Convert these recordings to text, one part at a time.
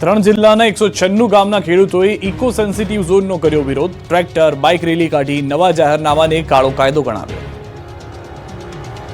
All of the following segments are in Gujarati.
ત્રણ જિલ્લાના 196 ગામના ખેડૂતોએ ઇકો સેન્સિટિવ ઝોનનો કર્યો વિરોધ. ટ્રેક્ટર, બાઇક રેલી કાઢી નવા જાહેરનામાને કાળો કાયદો ગણાવ્યો.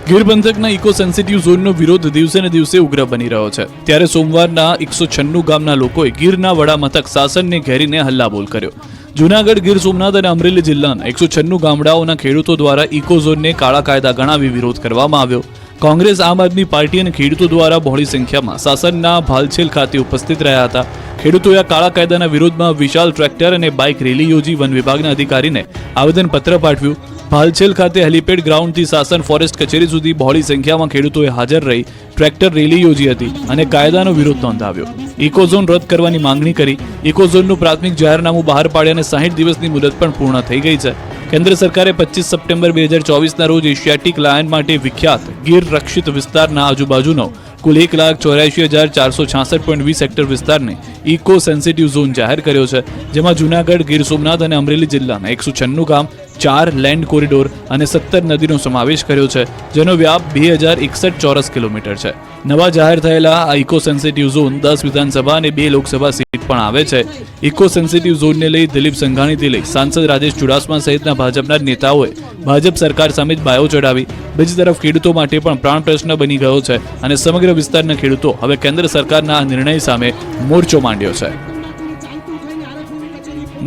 ગીર પંથકના ઇકો સેન્સિટિવ ઝોનનો વિરોધ દિવસે ને દિવસે ઉગ્ર બની રહ્યો છે. ત્યારે સોમવારના 196 ગામના લોકોએ ગીરના વડા મથક સાસણને ઘેરીને હલ્લાબોલ કર્યો. જૂનાગઢ, ગીર સોમનાથ અને અમરેલી જિલ્લાના 196 ગામડાઓના ખેડૂતો દ્વારા ઇકો ઝોનને કાળા કાયદા ગણાવી વિરોધ કરવામાં આવ્યો. કોંગ્રેસ, આમ આદમી પાર્ટી અને ખેડૂતો દ્વારા બહોળી સંખ્યામાં સાસણના ભાલછેલ ખાતે ઉપસ્થિત રહ્યા હતા. ખેડૂતોએ આ કાળા કાયદાના વિરોધમાં વિશાળ ટ્રેક્ટર અને બાઇક રેલી યોજી વન વિભાગના અધિકારીને આવેદનપત્ર પાઠવ્યું. ભાલછેલ ખાતે હેલીપેડ ગ્રાઉન્ડથી સાસણ ફોરેસ્ટ કચેરી સુધી બહોળી સંખ્યામાં ખેડૂતોએ હાજર રહી ટ્રેક્ટર રેલી યોજી હતી અને કાયદાનો વિરોધ નોંધાવ્યો. ઇકો ઝોન રદ કરવાની માંગણી કરી. ઇકો ઝોનનું પ્રાથમિક જાહેરનામું બહાર પાડ્યા અને 60 દિવસની મુદત પણ પૂર્ણ થઈ ગઈ છે. કેન્દ્ર સરકારે 25 સપ્ટેમ્બર 2024ના રોજ એશિયાટિક લાયન માટે વિખ્યાત ગીર રક્ષિત વિસ્તારના આજુબાજુનો કુલ 1,84,466.20 હેક્ટર વિસ્તારને ઇકો સેન્સિટિવ ઝોન જાહેર કર્યો છે, જેમાં જૂનાગઢ, ગીર સોમનાથ અને અમરેલી જિલ્લાના 196 ગામ, 4 લેન્ડ કોરિડોર અને 17 નદીનો સમાવેશ કર્યો છે, જેનો વ્યાપ 2061 ચોરસ કિલોમીટર છે. નવા જાહેર થયેલા આ ઇકો સેન્સિટિવ ઝોન 10 વિધાનસભા અને 2 લોકસભા સીટ પણ આવે છે. ઇકો સેન્સિટિવ ઝોનને લઈ દિલીપ સંઘાણીથી લઈ સાંસદ રાજેશ ચુડાસમા સહિતના ભાજપના નેતાઓએ ભાજપ સરકાર સામે જ બાયો ચડાવી. બીજી તરફ ખેડૂતો માટે પણ પ્રાણ પ્રશ્ન બની ગયો છે અને સમગ્ર વિસ્તારના ખેડૂતો હવે કેન્દ્ર સરકારના આ નિર્ણય સામે મોરચો માંડ્યો છે.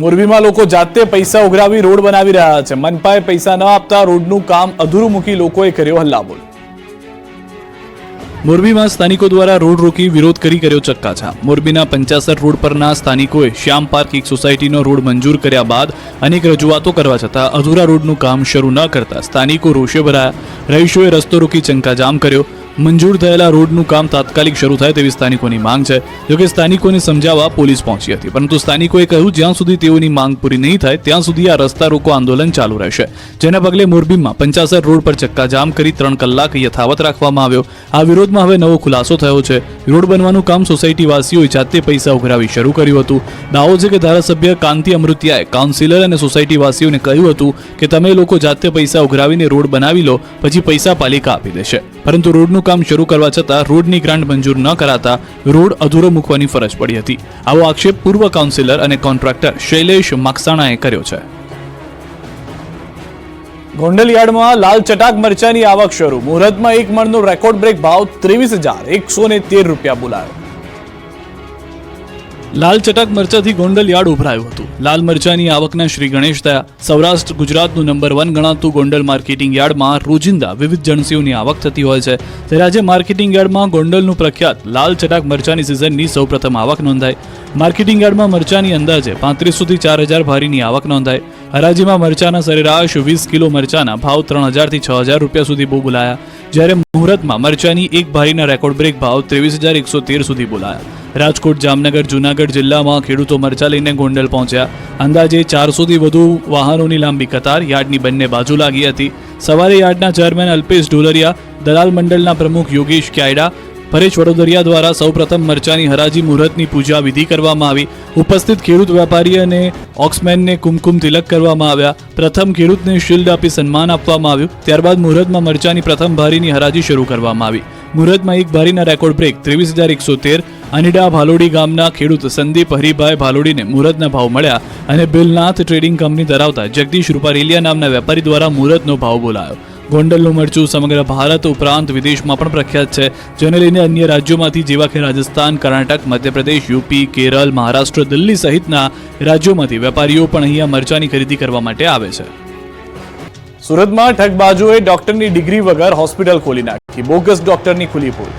મોરબીમાં લોકો જાતે પૈસા ઉઘરાવી રોડ બનાવી રહ્યા છે. મનપાએ પૈસા ન આપતા રોડનું કામ અધૂરું મૂકી લોકોએ કર્યો હલ્લાબોલ. મોરબીમાં સ્થાનિકો દ્વારા રોડ રોકી વિરોધ કરી કર્યો ચક્કાજામ. મોરબીના 75 રોડ પરના સ્થાનિકોએ શ્યામ પાર્ક એક સોસાયટીનો રોડ મંજૂર કર્યા બાદ અનેક રજૂઆતો કરવા છતાં અધૂરા રોડનું કામ શરૂ ન કરતા સ્થાનિકો રોષે ભરાયા. રહીશોએ રસ્તો રોકી ચક્કાજામ કર્યો. મંજૂર થયેલા રોડનું કામ તાત્કાલિક શરૂ થાય તેવી સ્થાનિકોની માંગ છે. જોકે સ્થાનિકોને સમજાવવા પોલીસ પહોંચી હતી, પરંતુ સ્થાનિકોએ કહ્યું જ્યાં સુધી તેઓની માંગ પૂરી નહીં થાય ત્યાં સુધી આ રસ્તા રોકો આંદોલન ચાલુ રહેશે. જેના પગલે મોરબીમાં 75 રોડ પર ચક્કાજામ કરી 3 કલાક યથાવત રાખવામાં આવ્યો. આ વિરોધમાં હવે નવો ખુલાસો થયો છે. રોડ બનવાનું કામ સોસાયટીવાસીઓએ જાતે પૈસા ઉઘરાવી શરૂ કર્યું હતું. દાવો છે કે ધારાસભ્ય કાંતિ અમૃતિયાએ કાઉન્સિલર અને સોસાયટીવાસીઓને કહ્યું હતું કે તમે લોકો જાતે પૈસા ઉઘરાવીને રોડ બનાવી લો, પછી પૈસા પાલિકા આપી દેશે. પરંતુ રોડનું કામ શરૂ કરવા છતાં રોડની ગ્રાન્ટ મંજૂર ન કરાતા રોડ અધૂરો મૂકવાની ફરજ પડી હતી. આવો આક્ષેપ પૂર્વ કાઉન્સિલર અને કોન્ટ્રાક્ટર શૈલેષ માકસાણાએ કર્યો છે. ગોંડલ યાર્ડમાં લાલ ચટાક મરચાની આવક શરૂ. મુહૂર્તમાં એક મણનો રેકોર્ડ બ્રેક ભાવ 23,113 રૂપિયા બોલાયો. લાલ ચટાક મરચાથી ગોંડલ યાર્ડ ઉભરાયું હતું. લાલ મરચાની આવકના શ્રી ગણેશ થયા. સૌરાષ્ટ્ર ગુજરાતનું નંબર 1 ગણાતું ગોંડલ માર્કેટિંગ યાર્ડમાં રોજિંદા વિવિધ જણસીઓની આવક થતી હોય છે. ત્યારે આજે માર્કેટિંગ યાર્ડમાં ગોંડલનું પ્રખ્યાત લાલ ચટાક મરચાની સિઝનની સૌપ્રથમ આવક નોંધાઈ. માર્કેટિંગ યાર્ડમાં મરચાની અંદાજે 3500 થી 4000 ભારીની આવક નોંધાઈ. હરાજીમાં મરચાના સરેરાશ 20 કિલો મરચાના ભાવ 3000 થી 6000 રૂપિયા સુધી બોલાયા. જ્યારે મુહૂર્તમાં મરચાની એક ભારીના રેકોર્ડ બ્રેક ભાવ 23,113 સુધી બોલાયા. રાજકોટ, જામનગર, જૂનાગઢ જિલ્લામાં ખેડૂતો મરચા લઈને ગોંડલ પહોંચ્યા. અંદાજે 400 થી વધુ વાહનોની લાંબી કતાર યાર્ડની બંને બાજુ લાગી હતી. સવારે યાર્ડના ચેરમેન અલ્પેશ ઢોલરિયા, દલાલ મંડળના પ્રમુખ યોગેશ ક્યાયડા, પરેશ વડોદરિયા દ્વારા સૌપ્રથમ મરચાની હરાજી મુહૂર્તની પૂજા વિધિ કરવામાં આવી. ઉપસ્થિત ખેડૂત વેપારી અને ઓક્સમેનને કુમકુમ તિલક કરવામાં આવ્યા. પ્રથમ ખેડૂતને શિલ્ડ આપી સન્માન આપવામાં આવ્યું. ત્યારબાદ મુહૂર્તમાં મરચાની પ્રથમ ભારીની હરાજી શરૂ કરવામાં આવી. મુહૂર્તમાં એક ભારીના રેકોર્ડ બ્રેક 23,113 અનીડા ભાલોડી ગામના ખેડૂત સંદીપ હરિભાઈ ભાલોડીને મુહૂર્તના ભાવ મળ્યા અને બિલનાથ ટ્રેડિંગ કંપની ધરાવતા જગદીશ રૂપારેલિયા નામના વેપારી દ્વારા મુહૂર્તનો ભાવ બોલાયો. ગોંડલનું મરચું સમગ્ર ભારત ઉપરાંત વિદેશમાં પણ પ્રખ્યાત છે, જેને લઈને અન્ય રાજ્યોમાંથી જેવા કે રાજસ્થાન, કર્ણાટક, મધ્યપ્રદેશ, યુપી, કેરળ, મહારાષ્ટ્ર, દિલ્હી સહિતના રાજ્યોમાંથી વેપારીઓ પણ અહીંયા મરચાની ખરીદી કરવા માટે આવે છે. સુરતમાં ઠગબાજોએ ડોક્ટરની ડિગ્રી વગર હોસ્પિટલ ખોલી નાખી. બોગસ ડોક્ટરની ખુલી પોલ.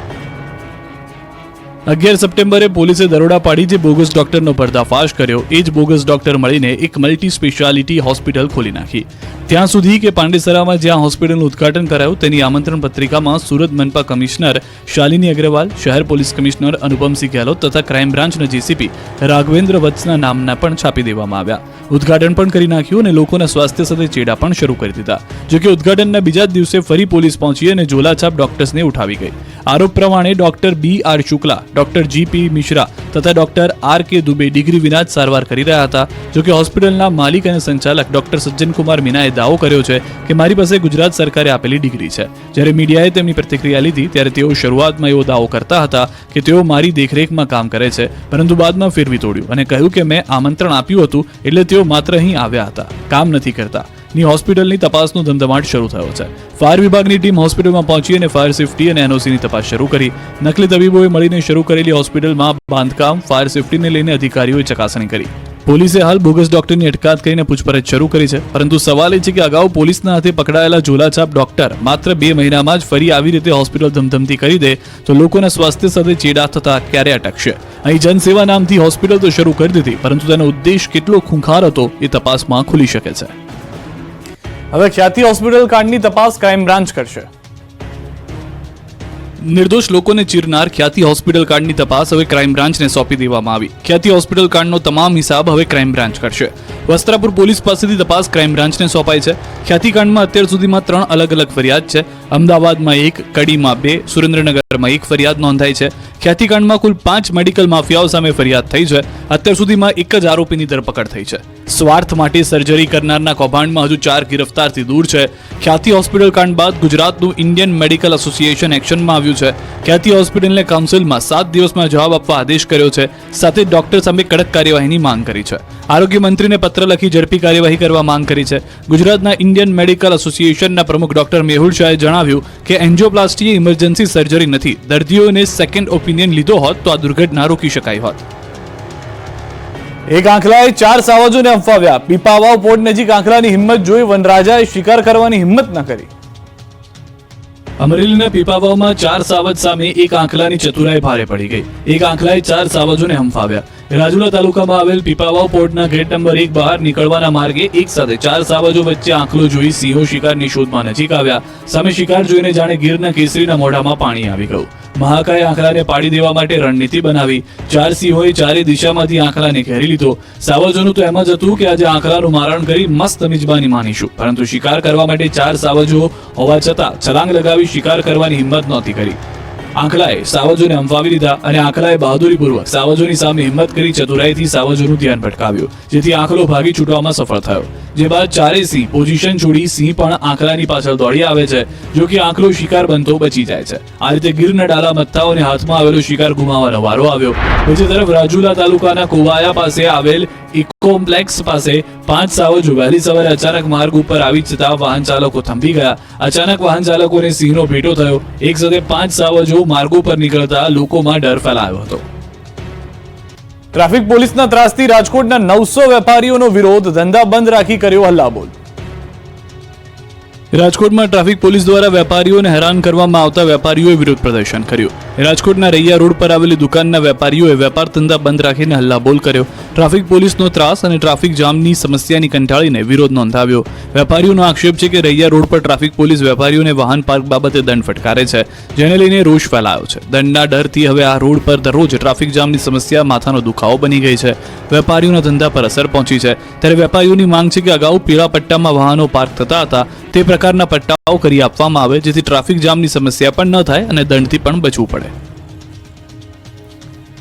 11 સપ્ટેમ્બરે પોલીસે દરોડા પાડી જે બોગસ ડોક્ટરનો પર્દાફાશ કર્યો. એ જ બોગસ ડોક્ટર મળીને એક મલ્ટી સ્પેશિયાલિટી હોસ્પિટલ ખોલી નાખી. ત્યાં સુધી કે પાંડેસરામાં જ્યાં હોસ્પિટલનું ઉદ્ઘાટન કરાયું તેની આમંત્રણ પત્રિકામાં સુરત મનપા કમિશનર શાલિની અગ્રવાલ, શહેર પોલીસ કમિશનર અનુપમસિંહ ગેહલોત તથા ક્રાઇમ બ્રાન્ચના જેસીપી રાઘવેન્દ્ર વત્સના નામના પણ છાપી દેવામાં આવ્યા. ઉદ્ઘાટન પણ કરી નાખ્યું અને લોકોના સ્વાસ્થ્ય સાથે ચેડા પણ શરૂ કરી દીધા. જોકે ઉદ્ઘાટનના બીજા જ દિવસે ફરી પોલીસ પહોંચી અને ઝોલાછાપ ડોક્ટર્સને ઉઠાવી ગઈ. આરોપ પ્રમાણે doctor BR Shukla, doctor GP Mishra તથા ડોક્ટર RK દુબે ડિગ્રી વિના જ સારવાર કરી રહ્યા હતા. જોકે હોસ્પિટલના માલિક અને સંચાલક ડોક્ટર સજ્જનકુમાર મીનાએ દાવો કર્યો છે કે મારી પાસે ગુજરાત સરકારે આપેલી ડિગ્રી છે. જ્યારે મીડિયાએ તેમની પ્રતિક્રિયા લીધી ત્યારે તેઓ શરૂઆતમાં એવો દાવો કરતા હતા કે તેઓ મારી દેખરેખમાં કામ કરે છે, પરંતુ બાદમાં ફેરવી તોડ્યું અને કહ્યું કે મેં આમંત્રણ આપ્યું હતું એટલે તેઓ માત્ર અહીં આવ્યા હતા, કામ નથી કરતા. ની હોસ્પિટલની તપાસનો ધમધમાટ શરૂ થયો છે. ફાયર વિભાગની ટીમ હોસ્પિટલમાં પહોંચી અને ફાયર સેફટી અને NOCની તપાસ શરૂ કરી. નકલી તબીબોએ મળીને શરૂ કરેલી હોસ્પિટલમાં બાંધકામ, ફાયર સેફટીને લઈને અધિકારીઓએ ચકાસણી કરી. પોલીસે હાલ બોગસ ડોક્ટરની અટકાયત કરીને પૂછપરછ શરૂ કરી છે, પરંતુ સવાલ એ છે કે અગાઉ પોલીસના હાથે પકડાયેલા ઝોલાછાપ ડોક્ટર માત્ર 2 મહિનામાં જ ફરી આવી રીતે હોસ્પિટલ ધમધમતી કરી દે તો લોકોના સ્વાસ્થ્ય સાથે ચેડા થતા ક્યારે અટકશે? અહીં જનસેવા નામથી હોસ્પિટલ તો શરૂ કરી દીધી, પરંતુ તેનો ઉદ્દેશ કેટલો ખૂંખાર હતો એ તપાસમાં ખુલી શકે છે. હવે ખ્યાતિ હોસ્પિટલ કાંડની તપાસ ક્રાઇમ બ્રાન્ચ કરશે. નિર્દોષ લોકોને ચીરનાર ખ્યાતિ હોસ્પિટલ કાંડની તપાસ હવે ક્રાઇમ બ્રાન્ચને સોંપી દેવામાં આવી. ખ્યાતિ હોસ્પિટલ કાંડનો તમામ હિસાબ હવે ક્રાઇમ બ્રાન્ચ કરશે. વસ્ત્રાપુર પોલીસ પાસેથી તપાસ ક્રાઇમ બ્રાન્ચને સોંપાઈ છે. ખ્યાતિ કાંડમાં અત્યાર સુધીમાં 3 અલગ અલગ ફરિયાદ છે. અમદાવાદમાં 1, કડીમાં 2, સુરેન્દ્રનગરમાં 1 ફરિયાદ નોંધાઈ છે. ખ્યાતિ કાંડમાં કુલ 5 મેડિકલ માફિયાઓ સામે ફરિયાદ થઈ છે. અત્યાર સુધીમાં 1 જ આરોપીની ધરપકડ થઈ છે. સ્વાર્થ માટે સર્જરી કરનારના કૌભાંડમાં હજુ 4 ગિરફ્તારથી દૂર છે. ખ્યાતિ હોસ્પિટલ કાંડ બાદ ગુજરાતનું ઇન્ડિયન મેડિકલ એસોસિએશન એક્શનમાં આવ્યું છે. ખ્યાતિ હોસ્પિટલને કાઉન્સિલમાં 7 દિવસમાં જવાબ આપવા આદેશ કર્યો છે. સાથે ડોક્ટર સામે કડક કાર્યવાહીની માંગ કરી છે. આરોગ્ય મંત્રીને પત્ર લખી ઝડપી કાર્યવાહી કરવા માંગ કરી છે. ગુજરાતના ઇન્ડિયન મેડિકલ એસોસિએશનના પ્રમુખ ડોક્ટર મેહુલ શાહે જણાવ્યું કે એન્જિયોપ્લાસ્ટી ઇમરજન્સી સર્જરી નથી. દર્દીઓને સેકન્ડ ઓપિનિયન લીધો હોત તો આ દુર્ઘટના રોકી શકાઈ હોત. એક આંખલાએ 4 સાવજોને અંફાવ્યા. પીપાવાવ પોર્ટ નજીક આંખલાની હિંમત જોઈ વનરાજાએ શિકાર કરવાની હિંમત ન કરી. અમરેલીના પીપાવાવમાં 4 સાવજ સામે એક આંખલાની ચતુરાઈ ભારે પડી ગઈ. એક આંખલાએ 4 સાવજોને હંફાવ્યા. રાજુલા તાલુકામાં આવેલ પીપાવાવ પોર્ટના ગેટ નંબર 1 બહાર નીકળવાના માર્ગે એક સાથે 4 સાવજો વચ્ચે આંખલો જોઈ સિંહો શિકારની શોધમાં નજીક આવ્યા. સામે શિકાર જોઈને જાણે ગીરના કેસરીના મોઢામાં પાણી આવી ગયું. મહાકાએ આંખલાને પાડી દેવા માટે રણનીતિ બનાવી. 4 સિંહોએ ચારે દિશામાંથી આંખલાને ઘેરી લીધો. સાવજોનું તો એમ જ હતું કે આજે આંખલાનું મારણ કરી મસ્ત મિજબાની માનીશું, પરંતુ શિકાર કરવા માટે 4 સાવજો હોવા છતાં છલાંગ લગાવી શિકાર કરવાની હિંમત નહોતી કરી. આંખલાએ સાવજોને અંફાવી લીધા અને આંખલાએ બહાદુરીપૂર્વક સાવજોની સામે હિંમત કરી ચતુરાઈથી સાવજોનું ધ્યાન ભટકાવ્યું, જેથી આંખલો ભાગી છૂટવામાં સફળ થયો. જે બાદ ચારેય સિંહ પોઝિશન છોડી સિંહ પણ આંખલાની પાછળ દોડી આવે છે. જો કે આંખલો શિકાર બનતો બચી જાય છે. આ રીતે ગીરના ડાલા મથ્થાઓને હાથમાં આવેલો શિકાર ગુમાવવાનો વારો આવ્યો. બીજી તરફ રાજુલા તાલુકાના કોવાયા પાસે આવેલ ઇકોમ્પ્લેક્સ પાસે 5 સાવજો વહેલી સવારે અચાનક માર્ગ ઉપર આવી જતા વાહન ચાલકો થંભી ગયા. અચાનક વાહન ચાલકોને સિંહનો ભેટો થયો. એક સાથે 5 સાવજો માર્ગો પર નીકળતા લોકોમાં ડર ફેલાયો હતો. ટ્રાફિક પોલીસના ત્રાસથી રાજકોટના 900 વેપારીઓનો વિરોધ. ધંધા બંધ રાખી કર્યો હલ્લાબોલ. રાજકોટમાં ટ્રાફિક પોલીસ દ્વારા વેપારીઓને હેરાન કરવામાં આવતા વેપારીઓએ વિરોધ પ્રદર્શન કર્યું. રાજકોટના રૈયા રોડ પર આવેલી દુકાનના વેપારીઓએ વેપાર ધંધા બંધ રાખીને હલ્લાબોલ કર્યો. ટ્રાફિક પોલીસનો ત્રાસ અને ટ્રાફિક જામની સમસ્યાની કંટાળીને વિરોધ નોંધાવ્યો. વેપારીઓનો આક્ષેપ છે કે રૈયા રોડ પર ટ્રાફિક પોલીસ વેપારીઓને વાહન પાર્ક બાબતે દંડ ફટકારે છે, જેને લઈને રોષ ફેલાયો છે. દંડના ડરથી હવે આ રોડ પર દરરોજ ટ્રાફિક જામની સમસ્યા માથાનો દુખાવો બની ગઈ છે. વેપારીઓના ધંધા પર અસર પહોંચી છે. ત્યારે વેપારીઓની માંગ છે કે અગાઉ પીળા પટ્ટામાં વાહનો પાર્ક થતા હતા તે પ્રકારના પટ્ટાઓ કરી આપવામાં આવે, જેથી ટ્રાફિક જામની સમસ્યા પણ ન થાય અને દંડથી પણ બચવું પડે.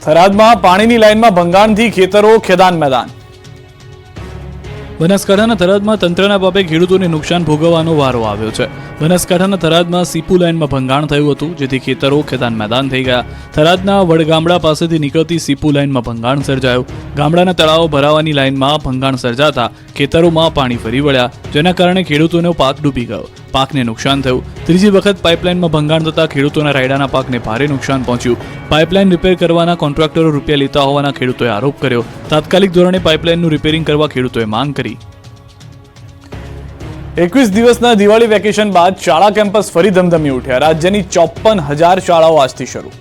થરાદમાં પાણીની લાઇનમાં ભંગાણથી ખેતરો ખેદાન મેદાન. બનાસકાંઠાના થરાદમાં તંત્રના પાપે ખેડૂતોને નુકસાન ભોગવવાનો વારો આવ્યો છે. બનાસકાંઠાના થરાદમાં સીપુ લાઇનમાં ભંગાણ થયું હતું, જેથી ખેતરો ખેદાન મેદાન થઈ ગયા. થરાદના વડગામડા પાસેથી નીકળતી સીપુ લાઇનમાં ભંગાણ સર્જાયું. ગામડાના તળાવો ભરાવાની લાઇનમાં ભંગાણ સર્જાતા ખેતરોમાં પાણી ફરી વળ્યા, જેના કારણે ખેડૂતોનો પાક ડૂબી ગયો. પાકને નુકસાન થયું. ત્રીજી વખત પાઇપલાઇનમાં ભંગાણ થતા ખેડૂતોના રાયડાના પાકને ભારે નુકસાન પહોંચ્યું. પાઇપલાઇન રિપેર કરવાના કોન્ટ્રાક્ટરો રૂપિયા લેતા હોવાના ખેડૂતોએ આરોપ કર્યો. તાત્કાલિક ધોરણે પાઇપલાઇનનું રિપેરિંગ કરવા ખેડૂતોએ માંગ કરી. 21 દિવસના દિવાળી વેકેશન બાદ શાળા કેમ્પસ ફરી ધમધમી ઉઠ્યા. રાજ્યની 54,000 શાળાઓ આજથી શરૂ.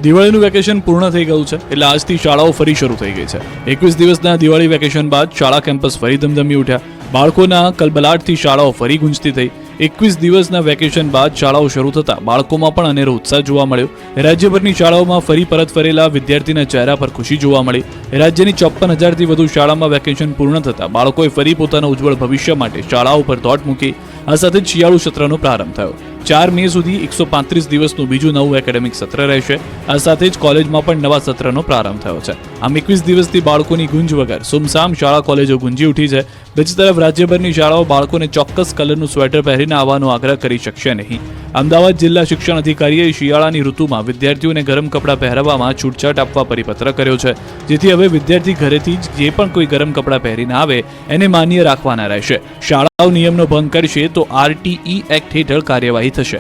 દિવાળીનું વેકેશન પૂર્ણ થઈ ગયું છે, એટલે આજથી શાળાઓ ફરી શરૂ થઈ ગઈ છે. 21 દિવસના દિવાળી વેકેશન બાદ શાળા કેમ્પસ ફરી ધમધમી ઉઠ્યા. બાળકોના કલબલાટથી શાળાઓ ફરી ગુંજતી થઈ. 21 દિવસના વેકેશન બાદ શાળાઓ શરૂ થતા બાળકોમાં પણ અનેરો ઉત્સાહ જોવા મળ્યો. રાજ્યભરની શાળાઓમાં ફરી પરત ફરેલા વિદ્યાર્થીના ચહેરા પર ખુશી જોવા મળી. રાજ્યની 54,000થી વધુ શાળામાં વેકેશન પૂર્ણ થતા બાળકોએ ફરી પોતાના ઉજ્જવળ ભવિષ્ય માટે શાળાઓ પર દોટ મૂકી. આ સાથે જ શિયાળુ સત્રનો પ્રારંભ થયો. 4 મે સુધી 135 દિવસનું બીજું નવું એકેડેમિક સત્ર રહેશે. આ સાથે જ કોલેજમાં પણ નવા સત્રનો પ્રારંભ થયો છે. આમ 21 દિવસથી બાળકોની ગુંજ વગર સુમસામ શાળા કોલેજો ગુંજી ઉઠી છે. બીજી તરફ રાજ્યભરની શાળાઓ બાળકોને ચોક્કસ કલરનું સ્વેટર પહેરીને આવવાનો આગ્રહ કરી શકશે નહીં. અમદાવાદ જિલ્લા શિક્ષણ અધિકારીએ શિયાળાની ઋતુમાં વિદ્યાર્થીઓને ગરમ કપડાં પહેરવામાં છૂટછાટ આપવા પરિપત્ર કર્યો છે, જેથી હવે વિદ્યાર્થી ઘરેથી જ જે પણ કોઈ ગરમ કપડાં પહેરીને આવે એને માન્ય રાખવાના રહેશે. શાળાઓ નિયમનો ભંગ કરશે તો RTE એક્ટ હેઠળ કાર્યવાહી થશે.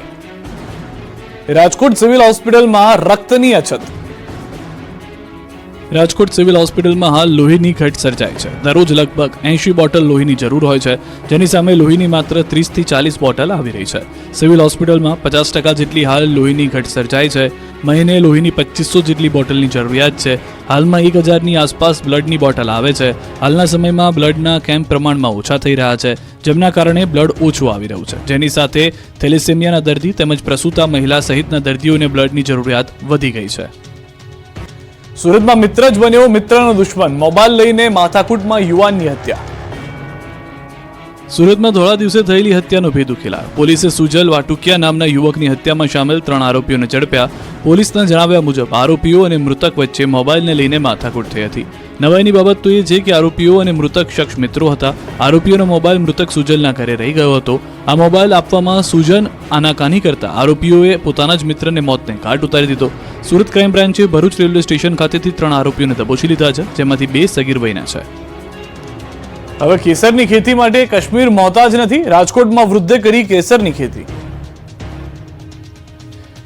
રાજકોટ સિવિલ હોસ્પિટલમાં રક્તની અછત. રાજકોટ સિવિલ હોસ્પિટલમાં હાલ લોહીની ઘટ સર્જાય છે. દરરોજ લગભગ 80 બોટલ લોહીની જરૂર હોય છે, જેની સામે લોહીની માત્ર 30 થી 40 બોટલ આવી રહી છે. સિવિલ હોસ્પિટલમાં 50% જેટલી હાલ લોહીની ઘટ સર્જાય છે. મહિને લોહીની 2500 જેટલી બોટલની જરૂરિયાત છે. હાલમાં 1000ની આસપાસ બ્લડની બોટલ આવે છે. હાલના સમયમાં બ્લડના કેમ્પ પ્રમાણમાં ઓછા થઈ રહ્યા છે, જેમના કારણે બ્લડ ઓછું આવી રહ્યું છે, જેની સાથે થેલેસેમિયાના દર્દી તેમજ પ્રસૂતા મહિલા સહિતના દર્દીઓને બ્લડની જરૂરિયાત વધી ગઈ છે. સુરતમાં મિત્ર જ બન્યો મિત્રનો દુશ્મન, મોબાઈલ લઈને માથાકૂટમાં યુવાનની હત્યા. સુરતમાં ધોળા દિવસે થયેલી હત્યાનો ભેદ ઉકેલાયો. પોલીસે સુજલ વાટુકિયા નામના યુવકની હત્યામાં સામેલ 3 આરોપીઓને ઝડપ્યા. પોલીસના જણાવ્યા મુજબ આરોપીઓ અને મૃતક વચ્ચે મોબાઈલને લઈને માથાકૂટ થઈ હતી. નવાઈની બાબત તો એ છે કે આરોપીઓ અને મૃતક શખ્સ મિત્રો હતા. આરોપીઓનો મોબાઈલ મૃતક સુજલના ઘરે રહી ગયો હતો. આ મોબાઈલ આપવામાં સુજન આનાકાની કરતા આરોપીઓએ પોતાના જ મિત્રને મોતને ઘાટ ઉતારી દીધો. સુરત ક્રાઇમ બ્રાન્ચે ભરૂચ રેલવે સ્ટેશન ખાતેથી 3 આરોપીઓને દબોચી લીધા છે, જેમાંથી 2 સગીર વયના છે. હવે કેસરની ખેતી માટે કાશ્મીર મોહતાજ નથી. રાજકોટમાં વૃદ્ધે કરી કેસરની ખેતી.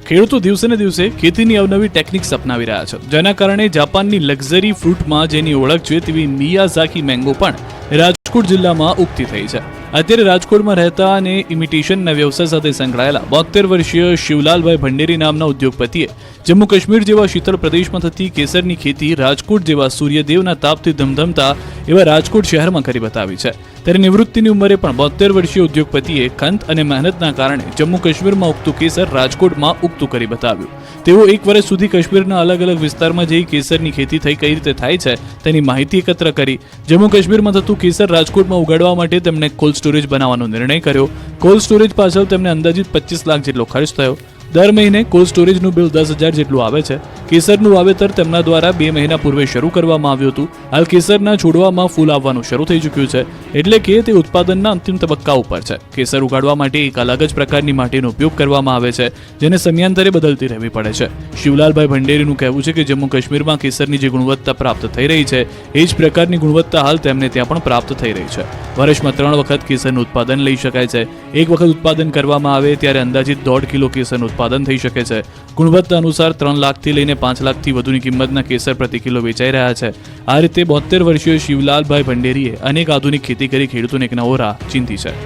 ખેડૂતો દિવસે ને દિવસે ખેતીની અવનવી ટેકનિક્સ અપનાવી રહ્યા છે, જેના કારણે જાપાનની લક્ઝરી ફ્રૂટમાં જેની ઓળખ છે તેવી મિયાઝાકી મેંગો પણ રાજકોટ જિલ્લામાં ઉગતી થઈ છે. અત્યારે રાજકોટમાં રહેતા અને ઇમિટેશનના વ્યવસાય સાથે સંકળાયેલા 72 વર્ષીય શિવલાલભાઈ ભંડેરી નામના ઉદ્યોગપતિએ જમ્મુ કાશ્મીર જેવા શીતળ પ્રદેશમાં થતી કેસરની ખેતી રાજકોટ જેવા સૂર્યદેવના તાપથી ધમધમતા એવા રાજકોટ શહેરમાં કરી બતાવી છે. ત્યારે નિવૃત્તિની ઉંમરે પણ 72 વર્ષીય ઉદ્યોગપતિએ ખંત અને મહેનતના કારણે જમ્મુ કાશ્મીરમાં ઉગતું કેસર રાજકોટમાં ઉગતું કરી બતાવ્યું. તેઓ 1 વર્ષ સુધી કાશ્મીરના અલગ અલગ વિસ્તારમાં જઈ કેસરની ખેતી થઈ કઈ રીતે થાય છે તેની માહિતી એકત્ર કરી. જમ્મુ કાશ્મીરમાં થતું કેસર રાજકોટમાં ઉગાડવા માટે તેમણે કોલ્ડ સ્ટોરેજ બનાવવાનો નિર્ણય કર્યો. કોલ્ડ સ્ટોરેજ પાછળ તેમને અંદાજિત 25 લાખ જેટલો ખર્ચ થયો. દર મહિને કોલ્ડ સ્ટોરેજનું બિલ 10,000 જેટલું આવે છે. કેસરનું વાવેતર તેમના દ્વારા 2 મહિના પૂર્વે શરૂ કરવામાં આવ્યું હતું. હાલ કેસરના છોડવામાં ફૂલ આવવાનું શરૂ થઈ ચૂક્યું છે, એટલે કે તે ઉત્પાદનના અંતિમ તબક્કા ઉપર છે. કેસર ઉગાડવા માટે એક અલગ જ પ્રકારની માટીનો ઉપયોગ કરવામાં આવે છે, જેને સમયાંતરે બદલતી રહેવી પડે છે. શિવલાલભાઈ ભંડેરીનું કહેવું છે કે જમ્મુ કાશ્મીરમાં કેસરની જે ગુણવત્તા પ્રાપ્ત થઈ રહી છે એ જ પ્રકારની ગુણવત્તા હાલ તેમને ત્યાં પણ પ્રાપ્ત થઈ રહી છે. વર્ષમાં 3 વખત કેસરનું ઉત્પાદન લઈ શકાય છે. એક વખત ઉત્પાદન કરવામાં આવે ત્યારે અંદાજિત 1.5 કિલો કેસરનું ઉત્પાદન થઈ શકે છે. ગુણવત્તા અનુસાર 3 લાખથી લઈને 5 લાખથી વધુની કિંમતના કેસર પ્રતિ કિલો વેચાઈ રહ્યા છે. આ રીતે 72 વર્ષીય શિવલાલભાઈ ભંડેરીએ અનેક આધુનિક ખેતી કરી ખેડૂતોને એક નવો રાહ ચીંધી છે.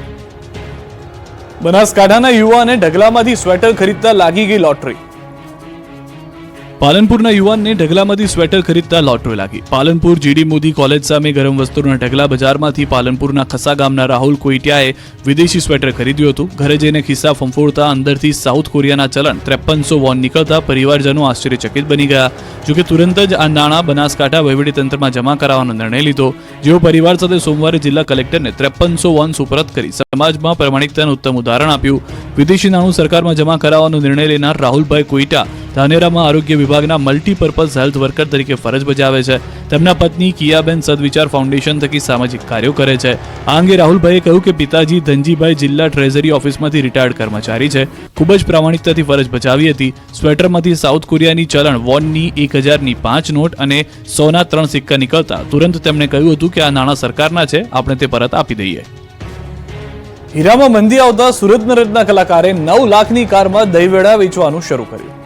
બનાસકાંઠાના યુવાને ઢગલામાંથી સ્વેટર ખરીદતા લાગી ગઈ લોટરી. પાલનપુરના યુવાનને ઢગલામાંથી સ્વેટર ખરીદતા લોટરી લાગી. પાલનપુર GD મોદી કોલેજ સામે ગરમ વસ્તુના ઢગલા બજારમાંથી પાલનપુરના ખસા ગામના રાહુલ કોઈટિયાએ વિદેશી સ્વેટર ખરીદ્યું હતું. ઘરે જઈને ખિસ્સા ફંફોડતા અંદરથી સાઉથ કોરિયાના ચલણ 5300 વોન નીકળતા પરિવારજનો આશ્ચર્યચકિત બની ગયા. જોકે તુરંત જ આ નાણાં બનાસકાંઠા વહીવટીતંત્રમાં જમા કરાવવાનો નિર્ણય લીધો. જેઓ પરિવાર સાથે સોમવારે જિલ્લા કલેક્ટરને 5300 વોન સુપરત કરી સમાજમાં પ્રમાણિકતાનું ઉત્તમ ઉદાહરણ આપ્યું. વિદેશી નાણું સરકારમાં જમા કરાવવાનો નિર્ણય લેનાર રાહુલભાઈ કોઈટા ધાનેરામાં આરોગ્ય વિભાગના મલ્ટીપર્પઝ હેલ્થ વર્કર તરીકે ફરજ બજાવે છે. તેમના પત્ની કિયાબેન સદવિચાર ફાઉન્ડેશન થકી સામાજિક કાર્યો કરે છે. આ અંગે રાહુલભાઈએ કહ્યું કે પિતાજી ધનજીભાઈ જિલ્લા ટ્રેઝરી ઓફિસમાંથી રિટાયર્ડ કર્મચારી છે. ખૂબ જ પ્રામાણિકતાથી ફરજ બજાવી હતી. સ્વેટરમાંથી સાઉથ કોરિયાની ચલણ વોનની 1000ની 5 નોટ અને 100ના 3 સિક્કા નીકળતા તુરંત તેમણે કહ્યું હતું કે આ નાણાં સરકારના છે, આપણે તે પરત આપી દઈએ. હીરામાં મંદી આવતા સુરતના રત્ન કલાકારે 9 લાખની કારમાં દહીંવડા વેચવાનું શરૂ કર્યું.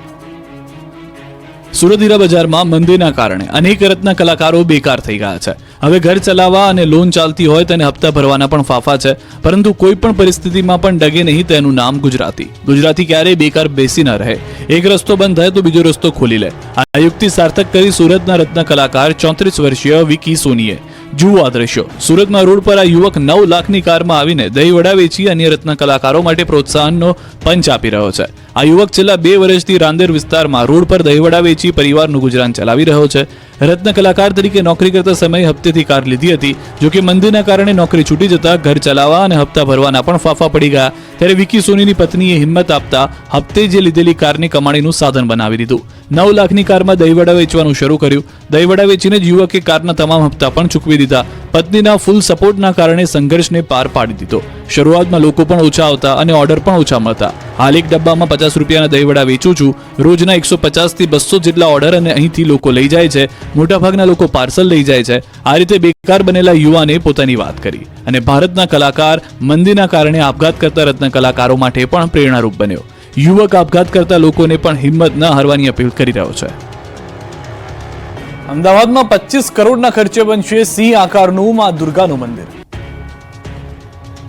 સુરત હીરા બજારમાં મંદીના કારણે અનેક રત્ન કલાકારો બેકાર થઈ ગયા છે. હવે ઘર ચલાવવા અને લોન ચાલતી હોય તેને હપ્તા ભરવાના પણ ફાફા છે, પરંતુ કોઈ પણ પરિસ્થિતિમાં પણ ડગે નહીં તેનું નામ ગુજરાતી. ગુજરાતી ક્યારેય બેકાર બેસી ન રહે. એક રસ્તો બંધ થાય તો બીજો રસ્તો ખોલી લે. આ યુક્તિ સાર્થક કરી સુરતના રત્ન કલાકાર 34 વર્ષીય વિકી સોનીએ. જુઓ આ દ્રશ્યો. સુરતમાં રોડ પર આ યુવક 9 લાખની કારમાં આવીને દહીંવડા વેચી અન્ય રત્ન કલાકારો માટે પ્રોત્સાહનનો પંચ આપી રહ્યો છે. આ યુવક છેલ્લા 2 વર્ષથી રાંદેર વિસ્તારમાં રોડ પર દહીંવડા વેચી પરિવારનું ગુજરાન ચલાવી રહ્યો છે. રત્ન કલાકાર તરીકે નોકરી કરતા સમયે હપ્તેથી કાર લીધી હતી. જોકે મંદીના કારણે નોકરી છૂટી જતા ઘર ચલાવવા અને હપ્તા ભરવાના પણ ફાફા પડી ગયા. ત્યારે વિકી સોનીની પત્નીએ હિંમત આપતા હપ્તે જે લીધેલી કારની કમાણીનું સાધન બનાવી દીધું. 9 લાખની કારમાં દહીંવડા વેચવાનું શરૂ કર્યું. દહીંવડા વેચીને જ યુવકે કારના તમામ હપ્તા પણ ચૂકવી દીધા. પત્નીના ફૂલ સપોર્ટના કારણે સંઘર્ષને પાર પાડી દીધો. શરૂઆતમાં લોકો પણ ઓછા આવતા અને ઓર્ડર પણ ઓછા મળતા. હાલ એક ડબ્બામાં 50 રૂપિયાના દહીંવડા વેચું છું. રોજના 150 થી 200 જેટલા ઓર્ડર અને અહીંથી લોકો લઈ જાય છે. મોટાભાગના લોકો પાર્સલ લઈ જાય છે. આ રીતે બેકાર બનેલા યુવાને પોતાની વાત કરી અને ભારતના કલાકાર મંદીના કારણે આપઘાત કરતા રત્ન કલાકારો માટે પણ પ્રેરણારૂપ બન્યો. યુવક આપઘાત કરતા લોકોને પણ હિંમત ન હારવાની અપીલ કરી રહ્યો છે. અમદાવાદમાં 25 કરોડના ખર્ચે બનશે સિંહ આકારનું માં દુર્ગાનું મંદિર.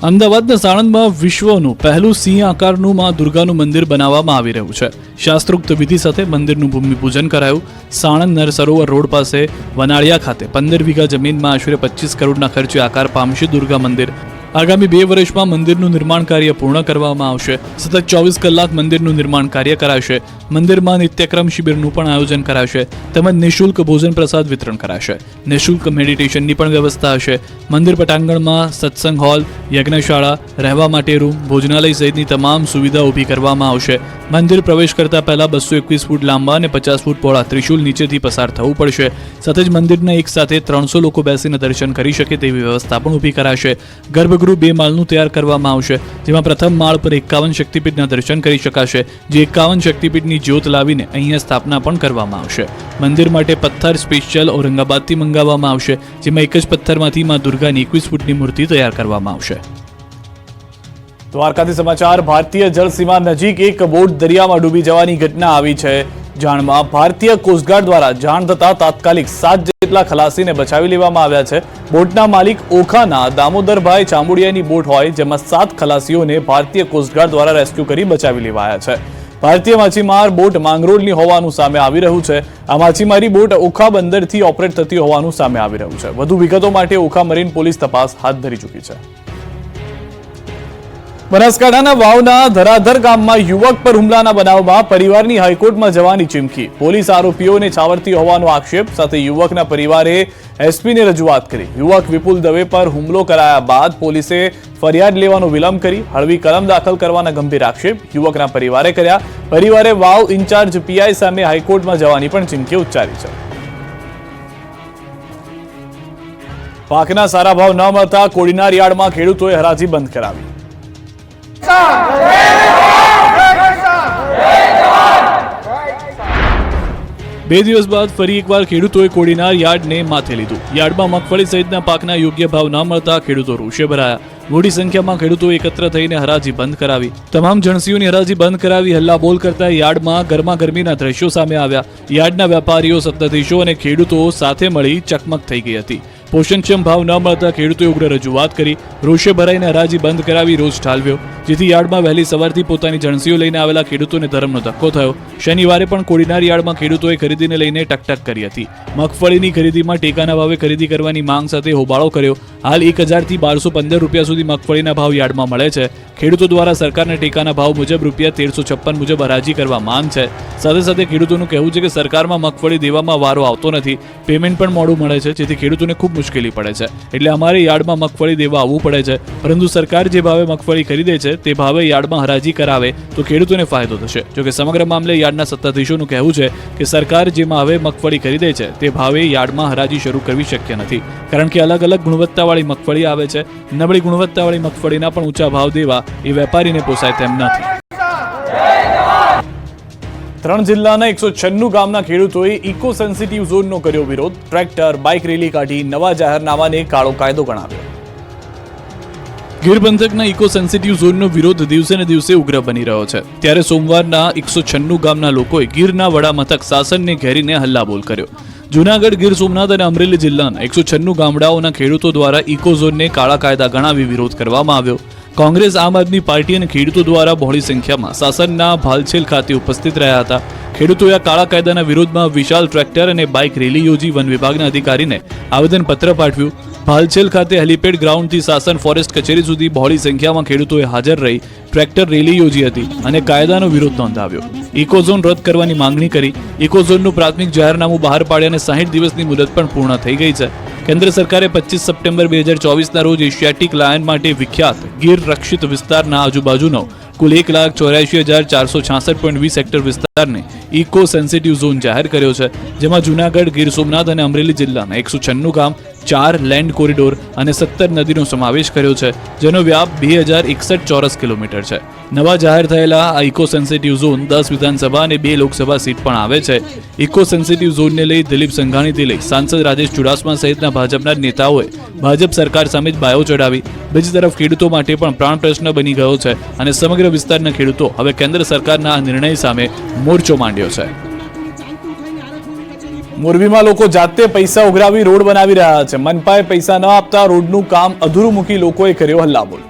અમદાવાદના સાણંદમાં વિશ્વનું પહેલું સિંહ આકારનું માં દુર્ગાનું મંદિર બનાવવામાં આવી રહ્યું છે. શાસ્ત્રોક્ત વિધિ સાથે મંદિરનું ભૂમિપૂજન કરાયું. સાણંદ નરસરોવર રોડ પાસે વનાળિયા ખાતે 15 વીઘા જમીનમાં આશરે 25 કરોડના ખર્ચે આકાર પામશે દુર્ગા મંદિર. આગામી 2 વર્ષમાં મંદિરનું નિર્માણ કાર્ય પૂર્ણ કરવામાં આવશે. સતત 24 કલાક મંદિરનું નિર્માણ કાર્ય કરાશે. મંદિરમાં નિત્યક્રમ શિબિરનું પણ આયોજન કરાશે તેમજ નિઃશુલ્ક ભોજન પ્રસાદ વિતરણ કરાશે. નિઃશુલ્ક મેડિટેશનની પણ વ્યવસ્થા હશે. મંદિર પટાંગણમાં સત્સંગ હોલ, યજ્ઞશાળા, રહેવા માટે રૂમ, ભોજનાલય સહિતની તમામ સુવિધા ઊભી કરવામાં આવશે. મંદિર પ્રવેશ કરતા પહેલા 221 ફૂટ લાંબા અને 50 ફૂટ પહોળા ત્રિશુલ નીચેથી પસાર થવું પડશે. સાથે જ મંદિરના એક સાથે 300 લોકો બેસીને દર્શન કરી શકે તેવી વ્યવસ્થા પણ ઊભી કરાશે. ગર્ભગૃહ 2 માળનું તૈયાર કરવામાં આવશે, જેમાં પ્રથમ માળ પર 51 શક્તિપીઠના દર્શન કરી શકાશે. જે 51 શક્તિપીઠની જ્યોત લાવીને અહીંયા સ્થાપના પણ કરવામાં આવશે. મંદિર માટે પથ્થર સ્પેશિયલ ઔરંગાબાદથી મંગાવવામાં આવશે, જેમાં એક જ પથ્થરમાંથી માં દુર્ગાની 21 ફૂટની મૂર્તિ તૈયાર કરવામાં આવશે. દ્વારકાથી સમાચાર. ભારતીય જળસીમા નજીક એક બોટ દરિયામાં ડૂબી જવાની ઘટના આવી છે જાણમાં. ભારતીય કોસ્ટગાર્ડ દ્વારા જાણ થતા તાત્કાલિક 7 જેટલા ખલાસીને બચાવી લેવામાં આવ્યા છે. બોટના માલિક ઓખાના દામોદરભાઈ ચાંબુડિયાની બોટ હોય, જેમાં 7 ખલાસીઓને ભારતીય કોસ્ટગાર્ડ દ્વારા રેસ્ક્યુ કરી બચાવી લેવાયા છે. ભારતીય માછીમાર બોટ માંગરોળની હોવાનું સામે આવી રહ્યું છે. આ માછીમારી બોટ ઓખા બંદરથી ઓપરેટ થતી હોવાનું સામે આવી રહ્યું છે. વધુ વિગતો માટે ઓખા મરીન પોલીસ તપાસ હાથ ધરી ચૂકી છે. બનાસકાંઠાના વાવના ધરાધર ગામમાં યુવક પર હુમલાના બનાવમાં પરિવારની હાઈકોર્ટમાં જવાની ચીમકી. પોલીસ આરોપીઓને છાવરતી હોવાનો આક્ષેપ સાથે યુવકના પરિવારે એસપીને રજૂઆત કરી. યુવક વિપુલ દવે પર હુમલો કરાયા બાદ પોલીસે ફરિયાદ લેવાનો વિલંબ કરી હળવી કલમ દાખલ કરવાના ગંભીર આક્ષેપ યુવકના પરિવારે કર્યા. પરિવારે વાવ ઇન્ચાર્જ પીઆઈ સામે હાઈકોર્ટમાં જવાની પણ ચીમકી ઉચ્ચારી છે. પાકના સારા ભાવ ન મળતા કોડીનાર યાર્ડમાં ખેડૂતોએ હરાજી બંધ કરાવી. 2 દિવસ બાદ ફરી એકવાર ખેડૂતોએ કોડીનાર યાર્ડને માથે લીધું. યાર્ડમાં મગફળી સહિતના પાકના યોગ્ય ભાવ ન મળતા ખેડૂતો રોષે ભરાયા. મોટી સંખ્યામાં ખેડૂતો એકત્ર થઈને હરાજી બંધ કરાવી. તમામ જણસીઓની હરાજી બંધ કરાવી હલ્લાબોલ કરતા યાર્ડમાં ગરમાગરમીના દ્રશ્યો સામે આવ્યા. યાર્ડના વેપારીઓ, સત્તાધીશો અને ખેડૂતો સાથે મળી ચકમક થઈ ગઈ હતી. પોષણક્ષમ ભાવ ન મળતા ખેડૂતોએ ઉગ્ર રજૂઆત કરી. રોષે ભરાઈને હરાજી બંધ કરાવી રોષ ઠાલવ્યો, જેથી યાર્ડમાં વહેલી સવારથી પોતાની જણસીઓ લઈને આવેલા ખેડૂતોને ધરમનો ધક્કો થયો. શનિવારે પણ કોડીનાર યાર્ડમાં ખેડૂતોએ ખરીદીને લઈને ટકટક કરી હતી. મગફળીની ખરીદીમાં ટેકાના ભાવે ખરીદી કરવાની માંગ સાથે હોબાળો કર્યો. હાલ 1000 થી 1215 રૂપિયા સુધી મગફળીના ભાવ યાર્ડમાં મળે છે. ખેડૂતો દ્વારા સરકારના ટેકાના ભાવ મુજબ ₹1356 મુજબ હરાજી કરવા માંગ છે. સાથે સાથે ખેડૂતોનું કહેવું છે કે સરકારમાં મગફળી દેવામાં વારો આવતો નથી. પેમેન્ટ પણ મોડું મળે છે, જેથી ખેડૂતોને ખૂબ મુશ્કેલી પડે છે. એટલે અમારે યાર્ડમાં મગફળી દેવા આવવું પડે છે. પરંતુ સરકાર જે ભાવે મગફળી ખરીદે છે તે ભાવે યાર્ડમાં હરાજી કરાવે તો ખેડૂતોને ફાયદો થશે. જોકે સમગ્ર મામલે યાર્ડના સત્તાધીશોનું કહેવું છે કે સરકાર જે ભાવે મગફળી ખરીદે છે તે ભાવે યાર્ડમાં હરાજી શરૂ કરવી શક્ય નથી, કારણ કે અલગ અલગ ગુણવત્તાવાળી મગફળી આવે છે. નબળી ગુણવત્તાવાળી મગફળીના પણ ઊંચા ભાવ દેવા એ વેપારીને પોસાય તેમ નથી. 3 જિલ્લાના 196 ગામના ખેડૂતોએ ઇકો સેન્સિટિવ ઝોનનો કર્યો વિરોધ. ટ્રેક્ટર, બાઇક રેલી કાઢી નવા જાહેરનામાને કાળો કાયદો ગણાવ્યો. ગીર પંથકના ઇકો સેન્સિટિવ ઝોનનો વિરોધ દિવસે ને દિવસે ઉગ્ર બની રહ્યો છે. ત્યારે સોમવારના 196 ગામના લોકોએ ગીરના વડા મથક સાસણને ઘેરીને હલ્લાબોલ કર્યો. જૂનાગઢ, ગીર સોમનાથ અને અમરેલી જિલ્લાના 196 ગામડાઓના ખેડૂતો દ્વારા ઇકો ઝોનને કાળા કાયદા ગણાવી વિરોધ કરવામાં આવ્યો. કોંગ્રેસ, આમ આદમી પાર્ટી અને ખેડૂતો દ્વારા બહોળી સંખ્યામાં સાસણના ભાલછેલ ખાતે ઉપસ્થિત રહ્યા હતા. ખેડૂતોએ આ કાળા કાયદાના વિરોધમાં વિશાળ ટ્રેક્ટર અને બાઇક રેલી યોજી વન વિભાગના અધિકારીને આવેદનપત્ર પાઠવ્યું. ભાલછેલ ખાતે હેલીપેડ ગ્રાઉન્ડથી સાસણ ફોરેસ્ટ કચેરી સુધી બહોળી સંખ્યામાં ખેડૂતોએ હાજર રહી ટ્રેક્ટર રેલી યોજી હતી અને કાયદાનો વિરોધ નોંધાવ્યો. ઇકોઝોન રદ કરવાની માંગણી કરી. ઇકોઝોનનું પ્રાથમિક જાહેરનામું બહાર પાડ્યા અને 60 દિવસની મુદત પણ પૂર્ણ થઈ ગઈ છે. કેન્દ્ર સરકારે 25 સપ્ટેમ્બર 2024ના રોજ એશિયાટિક લાયન માટે વિખ્યાત ગીર રક્ષિત વિસ્તારના આજુબાજુનો કુલ 1,84,466.20 હેક્ટર વિસ્તારને ઇકો સેન્સિટિવ ઝોન જાહેર કર્યો છે, જેમાં જૂનાગઢ, ગીર સોમનાથ અને અમરેલી જિલ્લાના 196 ગામ, 4 લેન્ડ કોરિડોર અને 17 નદીનો સમાવેશ કર્યો છે, જેનો વ્યાપ 2061 ચોરસ કિલોમીટર છે. નવા જાહેર થયેલા આ ઇકો સેન્સિટિવ ઝોન 10 વિધાનસભા અને 2 લોકસભા સીટ પણ આવે છે. ઇકો સેન્સિટિવ ઝોનને લઈ દિલીપ સંઘાણીથી લઈ સાંસદ રાજેશ ચુડાસમા સહિતના ભાજપના નેતાઓએ ભાજપ સરકાર સામે જ બાયો ચડાવી. બીજી તરફ ખેડૂતો માટે પણ પ્રાણ પ્રશ્ન બની ગયો છે અને સમગ્ર વિસ્તારના ખેડૂતો હવે કેન્દ્ર સરકારના આ નિર્ણય સામે મોરચો માંડ્યો છે. મોરબીમાં લોકો જાતે પૈસા ઉઘરાવી રોડ બનાવી રહ્યા છે. મનપાએ પૈસા ન આપતા રોડનું કામ અધૂરું મૂકી લોકોએ કર્યો હલ્લાબોલ.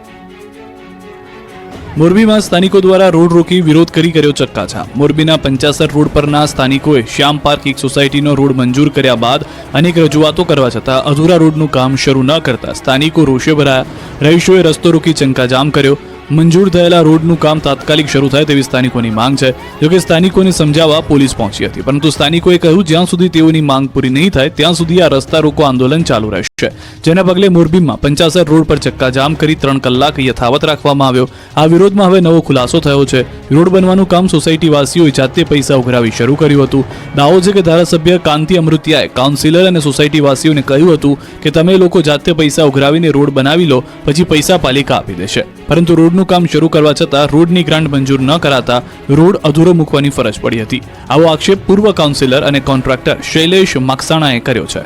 મોરબીમાં સ્થાનિકો દ્વારા રોડ રોકી વિરોધ કરી કર્યો ચક્કાજામ. મોરબીના 50 રોડ પરના સ્થાનિકોએ શ્યામ પાર્ક એક સોસાયટીનો રોડ મંજૂર કર્યા બાદ અનેક રજૂઆતો કરવા છતાં અધૂરા રોડનું કામ શરૂ ન કરતા સ્થાનિકો રોષે ભરાયા. રહીશોએ રસ્તો રોકી ચક્કાજામ કર્યો. મંજૂર થયેલા રોડનું કામ તાત્કાલિક શરૂ થાય તેવી સ્થાનિકોની માંગ છે. જોકે સ્થાનિકોને સમજાવવા પોલીસ પહોંચી હતી, પરંતુ સ્થાનિકોએ કહ્યું જ્યાં સુધી તેઓની માંગ પૂરી નહીં થાય ત્યાં સુધી આ રસ્તા રોકો આંદોલન ચાલુ રહેશે. જેના પગલે મોરબીમાં 50 રોડ પર ચક્કાજામ કરી 3 કલાક યથાવત રાખવામાં આવ્યો. આ વિરોધમાં હવે નવો ખુલાસો થયો છે. રોડ બનવાનું કામ સોસાયટી વાસીઓએ જાતે પૈસા ઉઘરાવી શરૂ કર્યું હતું. દાવો છે કે ધારાસભ્ય કાંતિ અમૃતિયાએ કાઉન્સિલર અને સોસાયટી વાસીઓને કહ્યું હતું કે તમે લોકો જાતે પૈસા ઉઘરાવીને રોડ બનાવી લો, પછી પૈસા પાલિકા આપી દેશે. પરંતુ રોડનું કામ શરૂ કરવા છતાં રોડની ગ્રાન્ટ મંજૂર ન કરાતા રોડ અધૂરો મૂકવાની ફરજ પડી હતી. આવો આક્ષેપ પૂર્વ કાઉન્સિલર અને કોન્ટ્રાક્ટર શૈલેષ મકસાણાએ કર્યો છે.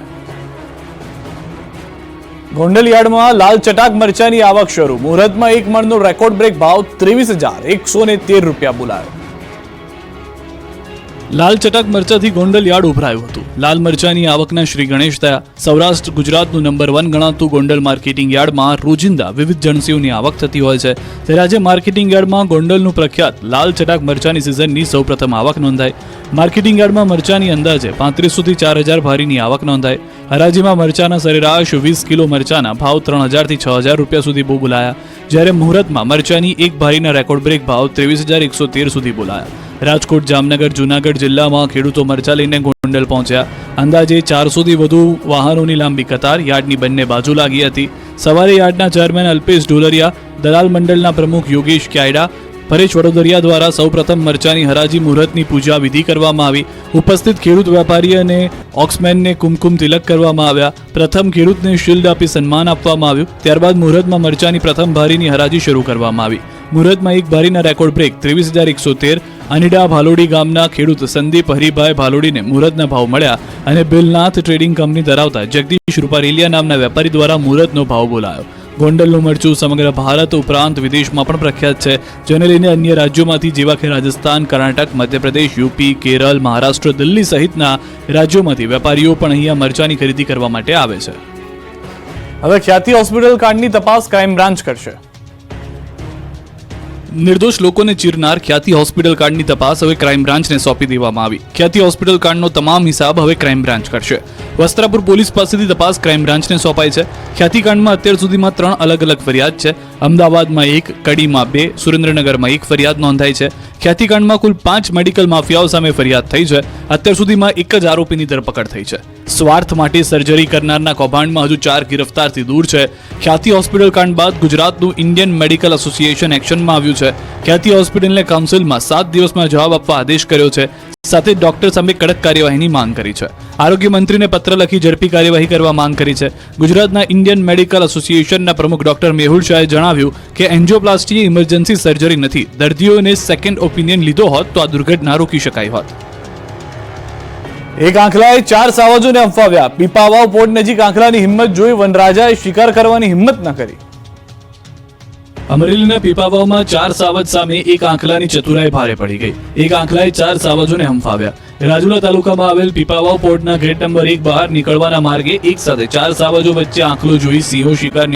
ગોંડલ યાર્ડમાં લાલ ચટાક મરચાની આવક શરૂ. મુહૂર્તમાં 1 મણનો રેકોર્ડ બ્રેક ભાવ 23,113 રૂપિયા બોલાયો. લાલ ચટાક મરચાથી ગોંડલ યાર્ડ ઉભરાયું હતું. લાલ મરચાની આવકના શ્રી ગણેશ થયા. સૌરાષ્ટ્ર ગુજરાતનું નંબર 1 ગણાતું ગોંડલ માર્કેટિંગ યાર્ડમાં રોજિંદા વિવિધ જણસીઓની આવક થતી હોય છે. ત્યારે આજે માર્કેટિંગ યાર્ડમાં ગોંડલનું પ્રખ્યાત લાલ ચટાક મરચાની સિઝનની સૌપ્રથમ આવક નોંધાઈ. માર્કેટિંગ યાર્ડમાં મરચાની અંદાજે 3500 થી 4000 ભારીની આવક નોંધાઈ. હરાજીમાં મરચાના સરેરાશ 20 કિલો મરચાના ભાવ 3000 થી 6000 રૂપિયા સુધી બોલાયા. જ્યારે મુહૂર્તમાં મરચાની એક ભારીના રેકોર્ડ બ્રેક ભાવ 23,113 સુધી બોલાયા. રાજકોટ, જામનગર, જૂનાગઢ જિલ્લામાં ખેડૂતો મરચા લઈને ગોંડલ પહોંચ્યા. અંદાજે 400 થી વધુ વાહનોની લાંબી કતાર યાર્ડની બંને બાજુ લાગી હતી. સવારે યાર્ડના ચેરમેન અલ્પેશ ઢોલરિયા, દલાલ મંડળના પ્રમુખ યોગેશ ક્યાયડા, પરેશ વડોદરિયા દ્વારા સૌપ્રથમ મરચાની હરાજી મુહૂર્તની પૂજા વિધિ કરવામાં આવી. ઉપસ્થિત ખેડૂત વેપારી અને ઓક્સમેનને કુમકુમ તિલક કરવામાં આવ્યા. પ્રથમ ખેડૂતને શિલ્ડ આપી સન્માન આપવામાં આવ્યું. ત્યારબાદ મુહૂર્તમાં મરચાની પ્રથમ ભારીની હરાજી શરૂ કરવામાં આવી. મુહૂર્તમાં એક ભારીના રેકોર્ડ બ્રેક 23,113 અનીડા ભાલોડી ગામના ખેડૂત સંદીપ હરિભાઈ ભાલોડીને મુહૂર્તના ભાવ મળ્યા અને બિલનાથ ટ્રેડિંગ કંપની ધરાવતા જગદીશ રૂપારેલિયા નામના વેપારી દ્વારા મુહૂર્તનો ભાવ બોલાયો. ગોંડલનું મરચું સમગ્ર ભારત ઉપરાંત વિદેશમાં પણ પ્રખ્યાત છે, જેને લઈને અન્ય રાજ્યોમાંથી જેવા કે રાજસ્થાન, કર્ણાટક, મધ્યપ્રદેશ, યુપી, કેરળ, મહારાષ્ટ્ર, દિલ્હી સહિતના રાજ્યોમાંથી વેપારીઓ પણ અહીંયા મરચાની ખરીદી કરવા માટે આવે છે. હવે ખ્યાતિ હોસ્પિટલ કાંડની તપાસ ક્રાઇમ બ્રાન્ચ કરશે. નિર્દોષ લોકોને ચીરનાર ખ્યાતિ હોસ્પિટલ કાંડની તપાસ હવે ક્રાઇમ બ્રાન્ચને સોંપી દેવામાં આવી. ખ્યાતિ હોસ્પિટલ કાંડનો તમામ હિસાબ હવે ક્રાઇમ બ્રાન્ચ કરશે. વસ્ત્રાપુર પોલીસ પાસેથી તપાસ ક્રાઇમ બ્રાન્ચને સોંપાઈ છે. ખ્યાતિ કાંડમાં અત્યાર સુધીમાં 3 અલગ અલગ ફરિયાદ છે. અમદાવાદમાં 1, કડીમાં 2, સુરેન્દ્રનગરમાં 1 ફરિયાદ નોંધાઈ છે. ખ્યાતિ કાંડમાં કુલ 5 મેડિકલ માફિયાઓ સામે ફરિયાદ થઈ છે. અત્યાર સુધીમાં એક જ આરોપીની ધરપકડ થઈ છે. સ્વાર્થ માટે સર્જરી કરનારના કૌભાંડમાં હજુ 4 ગિરફ્તારથી દૂર છે. ખ્યાતિ હોસ્પિટલ કાંડ બાદ ગુજરાતનું ઇન્ડિયન મેડિકલ એસોસિએશન એક્શનમાં આવ્યું છે. ખ્યાતિ હોસ્પિટલને કાઉન્સિલમાં 7 દિવસમાં જવાબ આપવા આદેશ કર્યો છે. સાથે ડોક્ટર સામે કડક કાર્યવાહીની માંગ કરી છે. આરોગ્ય મંત્રીને પત્ર લખી ઝડપી કાર્યવાહી કરવા માંગ કરી છે. ગુજરાતના ઇન્ડિયન મેડિકલ એસોસિએશનના પ્રમુખ ડોક્ટર મેહુલ શાહે જણાવ્યું કે એન્જિયોપ્લાસ્ટી ઇમરજન્સી સર્જરી નથી. દર્દીઓને સેકન્ડ ઓપિનિયન લીધો હોત તો આ દુર્ઘટના રોકી શકાઈ હોત. એક આંખલાએ 4 સાવજોને અફવાવ્યા. પીપાવાવ પોર્ટ નજીક આંખલાની હિંમત જોઈ વનરાજાએ શિકાર કરવાની હિંમત ન કરી. અમરેલીના પીપાવાવમાં 4 સાવજ સામે એક આંખલાની ચતુરાઈ ભારે પડી ગઈ. એક આંખલાએ 4 સાવજોને હંફાવ્યા. રાજુલા તાલુકામાં આવેલ પીપાવાવ પોર્ટના ગેટ નંબર 1 બહાર નીકળવાના માર્ગે એક સાથે 4 સાવજો વચ્ચે આંખલો જોઈ સિંહો શિકાર